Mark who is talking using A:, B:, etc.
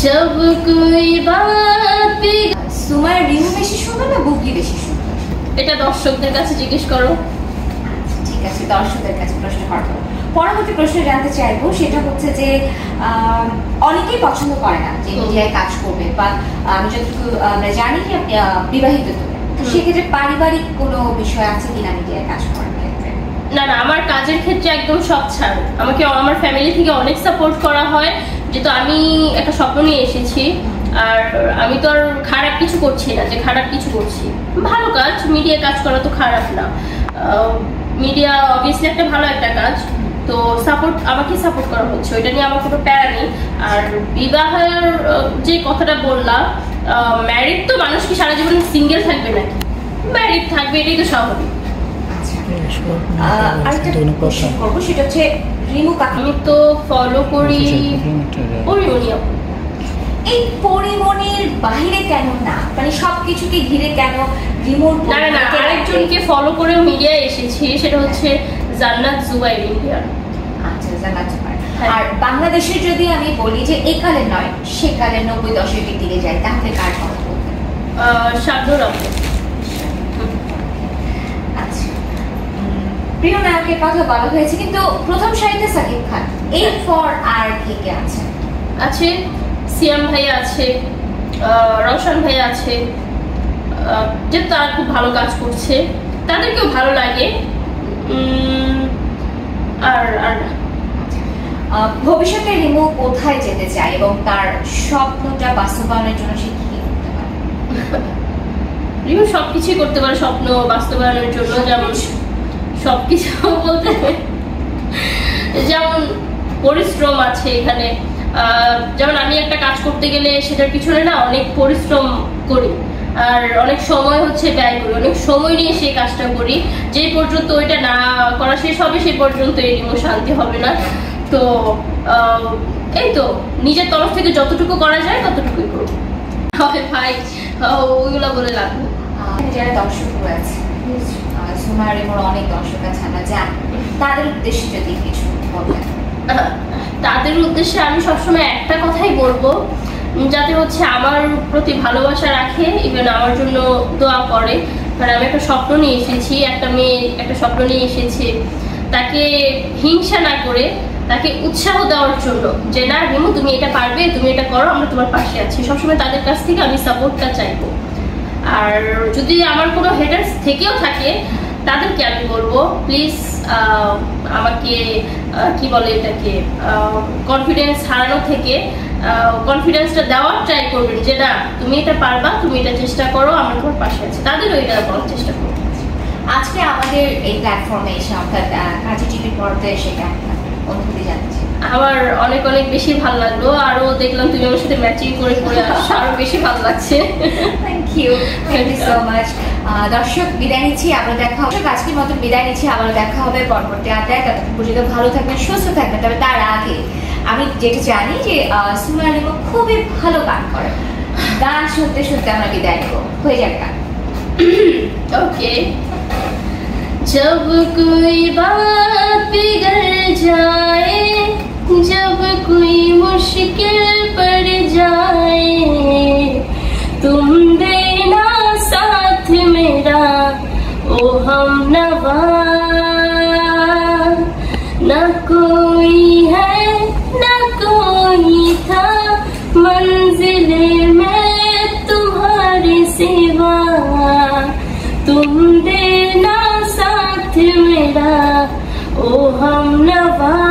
A: जब कोई बात
B: সুমাইয়া রিমু বেশি সুন্দর না বুবলি বেশি সুন্দর?
A: এটা দর্শকদের কাছে জিজ্ঞেস করো।
B: ঠিক আছে, দর্শকদের কাছে প্রশ্ন করব। পরবর্তী প্রশ্ন জানতে চাইবো, সেটা হচ্ছে যে অনেকেই পছন্দ করে না যে মিডিয়ায় কাজ করবে, বা আমি যতটুকু জানি যে বিবাহিত, তো সেক্ষেত্রে পারিবারিক কোনো বিষয় আছে কিনা মিডিয়ায় কাজ করার ক্ষেত্রে?
A: না না, আমার কাজের ক্ষেত্রে একদম সব ছাড়। আমাকে আমার ফ্যামিলি থেকে অনেক সাপোর্ট করা হয়, যেহেতু আমি একটা স্বপ্ন নিয়ে এসেছি। আর আমি তো আর খারাপ কিছু করছি না যে খারাপ কিছু করছি, ভালো কাজ। মিডিয়া কাজ করা তো খারাপ না, মিডিয়া অবভিয়াসলি একটা ভালো একটা কাজ। তো সাপোর্ট, আমাকে সাপোর্ট করা হচ্ছে, ওইটা নিয়ে আমার কোনো প্যারা নেই। আর বিবাহের যে কথাটা বললাম, ম্যারিড তো মানুষ কি সারা জীবন সিঙ্গেল থাকবে নাকি? ম্যারিড থাকবে, এটাই তো স্বাভাবিক।
B: আরেকটা প্রশ্ন করবো, সেটা হচ্ছে রিমু কাকে
A: আমি তো ফলো করি পরিমণি আপু।
B: এই পরিমণির বাহিরে কেন না, মানে সবকিছুকে ঘিরে কেন রিমুর?
A: না না, আরেকজনকে ফলো করেও মিডিয়ায় এসেছি, সেটা হচ্ছে জান্নাত জুবাইর ইন্ডিয়া।
B: আচ্ছা, জান্নাত জুবাইর। আর বাংলাদেশের যদি আমি বলি যে এই কালে নয়, সেকালে 90 দশকের দিকে যাই, তাহলে কার কথা বলবেন?
A: শাবনুর আপু।
B: আচ্ছা, প্রিয় নায়কের কথা বলা হয়েছে, কিন্তু প্রথম সারিতে সাকিব খান, এরপর আর কে কে আছেন?
A: আছে সিয়াম ভাইয়া আছে, রওশন ভাইয়া আছে, যে তারা খুব ভালো কাজ করছে, তাদেরকেও ভালো লাগে। আর আর
B: ভবিষ্যতে রিমু কোথায় যেতে চায় এবং তার স্বপ্নটা বাস্তবায়নের জন্য সে কি করতে পারে?
A: রিমু সবকিছুই করতে পারে স্বপ্ন বাস্তবায়নের জন্য। যেমন সবকিছু বলতে যেমন পরিশ্রম আছে এখানে। যেমন আমি একটা কাজ করতে গেলে সেটার পিছনে না অনেক পরিশ্রম করি, আর অনেক সময় হচ্ছে ব্যয় করি, অনেক সময় নিয়ে সেই কাজটা করি। যে পর্যন্ত ওইটা না করা শেষ হবে সেই পর্যন্ত এরকম শান্তি হবে না। তো এই তো নিজের তরফ থেকে যতটুকু করা যায় ততটুকুই করবো। ভাই ওইগুলো বলে লাগবে।
B: যারা দর্শক রয়েছে, সুমাইয়া রিমুর অনেক দর্শক আছে, আমরা জানি, তাদের উদ্দেশ্যে যদি কিছু বলেন।
A: তাদের উদ্দেশ্যে আমি সবসময় একটা কথাই বলবো, যাতে হচ্ছে আমার প্রতি ভালোবাসা রাখে, ইভেন আমার জন্য দোয়া করে। কারণ আমি একটা স্বপ্ন নিয়ে এসেছি, একটা মেয়ে একটা স্বপ্ন নিয়ে এসেছে, তাকে হিংসা না করে তাকে উৎসাহ দেওয়ার জন্য, যে না রিমু তুমি এটা পারবে, তুমি এটা করো, আমরা তোমার পাশে আছি। সবসময় তাদের কাছ থেকে আমি সাপোর্টটা চাইবো। আর যদি আমার কোনো হেটার্স থেকেও থাকে, তাদেরকে আমি বলবো প্লিজ আমাকে কি বলে এটাকে কনফিডেন্স হারানো থেকে কনফিডেন্সটা দেওয়ার ট্রাই করবেন, যে না তুমি এটা পারবা, তুমি এটা চেষ্টা করো, আমরা তোমার পাশে আছি। তাদেরও এটা করার চেষ্টা করবো।
B: আজকে আমাদের এই প্ল্যাটফর্মে এসে, অর্থাৎ কাজী টিভির পর্দায় এসে অনুভূতি জানছি।
A: আমার অনেক অনেক বেশি ভালো লাগলো, আরো দেখলাম তুমি আমার সাথে ম্যাচিং করে করে আসছো, আরো বেশি ভালো লাগছে।
B: Thank you so much. দর্শক বিদায় নিচ্ছি, আবার দেখা হবে। আজকের মতো বিদায় নিচ্ছি, আবার দেখা হবে পরবর্তী আড্ডায়। ততক্ষণ পর্যন্ত ভালো থাকবেন, সুস্থ থাকবেন। তবে তার আগে আমি যেটা জানি যে সুমাইয়া রিমু খুবই ভালো গান করে, গান শুনতে শুনতে আমরা বিদায় নেব। হয়ে যাক গান।
A: ओके। जब कोई बात बिगड़ जाए, जब कोई मुश्किल पड़ जाए, तुम देना साथ मेरा ओ हमनवा। न कोई है न कोई था मंजिले में तुम्हारे सिवा, तुम देना साथ मेरा ओ हमनवा।